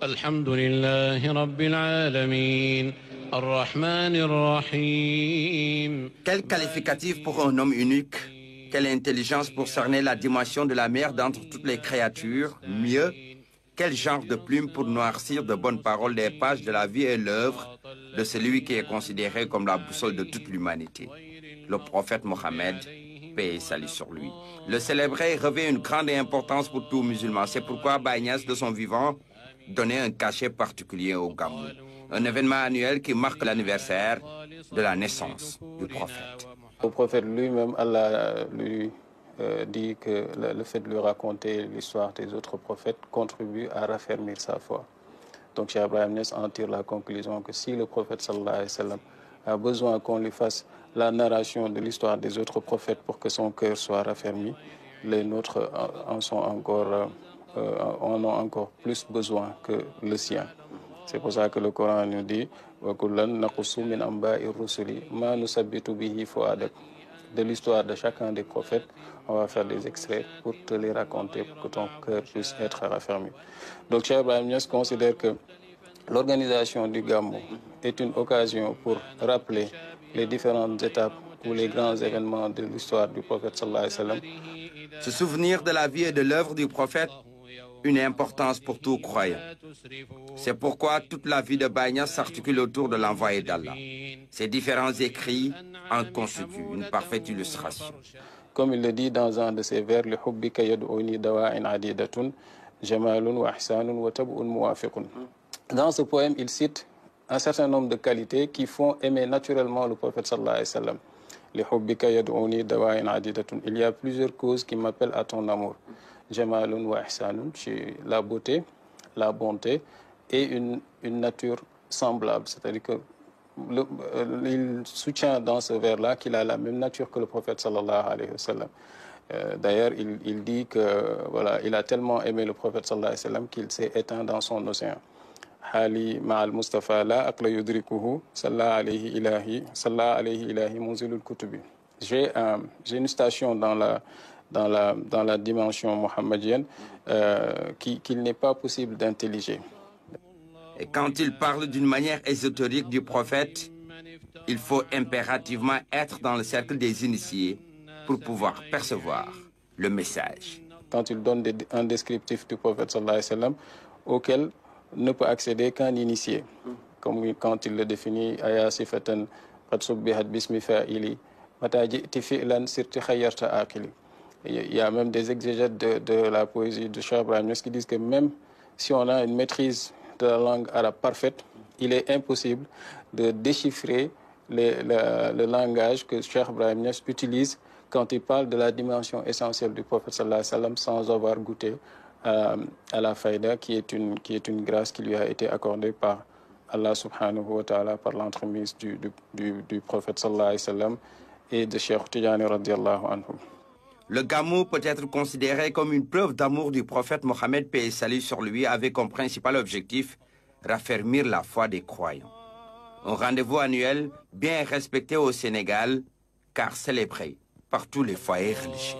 Alhamdulillahi Rabbil Alamin. Ar-Rahman Ar-Rahim. Quel qualificatif pour un homme unique, quelle intelligence pour cerner la dimension de la mère d'entre toutes les créatures, mieux, quel genre de plume pour noircir de bonnes paroles les pages de la vie et l'œuvre de celui qui est considéré comme la boussole de toute l'humanité, le prophète Mohammed, paix et salut sur lui. Le célébrer revêt une grande importance pour tout musulman. C'est pourquoi Baye Niasse, de son vivant, donnait un cachet particulier au Gamou, un événement annuel qui marque l'anniversaire de la naissance du prophète. Le prophète lui-même, Allah lui dit que le fait de lui raconter l'histoire des autres prophètes contribue à raffermir sa foi. Donc Cheikh Ibrahim Niasse en tire la conclusion que si le prophète sallallahu alayhi wa sallam a besoin qu'on lui fasse la narration de l'histoire des autres prophètes pour que son cœur soit raffermi, les nôtres en ont encore plus besoin que le sien. C'est pour ça que le Coran nous dit de l'histoire de chacun des prophètes, on va faire des extraits pour te les raconter, pour que ton cœur puisse être raffermi. Donc Cheikh Ibrahim Niasse considère que l'organisation du Gamou est une occasion pour rappeler les différentes étapes ou les grands événements de l'histoire du prophète sallallahu alayhi wa sallam. Se souvenir de la vie et de l'œuvre du prophète, une importance pour tout croyant. C'est pourquoi toute la vie de Baye Niasse s'articule autour de l'envoyé d'Allah. Ces différents écrits en constituent une parfaite illustration. Comme il le dit dans un de ses vers, dans ce poème, il cite un certain nombre de qualités qui font aimer naturellement le prophète sallallahu alayhi wa sallam. Il y a plusieurs causes qui m'appellent à ton amour. Jamalun wa ihsanun, la beauté, la bonté et une nature semblable. C'est-à-dire que il soutient dans ce vers-là qu'il a la même nature que le prophète sallallahu alayhi wa sallam. D'ailleurs, il dit que voilà, il a tellement aimé le prophète sallallahu alayhi wa sallam qu'il s'est éteint dans son océan. Hali ma'al Mustafa la aqla yudrikuhu sallallahu alayhi ilahi munzilul kutubi. J'ai une station dans la dimension mohammedienne qu'il n'est pas possible d'intelliger. Et quand il parle d'une manière ésotérique du prophète, il faut impérativement être dans le cercle des initiés pour pouvoir percevoir le message. Quand il donne un descriptif du prophète sallallahu alayhi wa sallam auquel ne peut accéder qu'un initié, comme quand il le définit aya sifatan qad subbihat bismi fa'ili mata ji'ti fi'lan sirti khayyarta aqili. Il y a même des exégètes de la poésie de Cheikh Ibrahim Niasse qui disent que même si on a une maîtrise de la langue arabe parfaite, il est impossible de déchiffrer le langage que Cheikh Ibrahim Niasse utilise quand il parle de la dimension essentielle du prophète sallallahu alayhi wa sallam sans avoir goûté à la faïda qui est une grâce qui lui a été accordée par Allah subhanahu wa ta'ala par l'entremise du prophète sallallahu alayhi wa sallam et de Cheikh Tidjani radiallahu anhu. Le Gamou peut être considéré comme une preuve d'amour du prophète Mohammed, paix et salut sur lui, avec comme principal objectif raffermir la foi des croyants. Un rendez-vous annuel bien respecté au Sénégal, car célébré par tous les foyers religieux.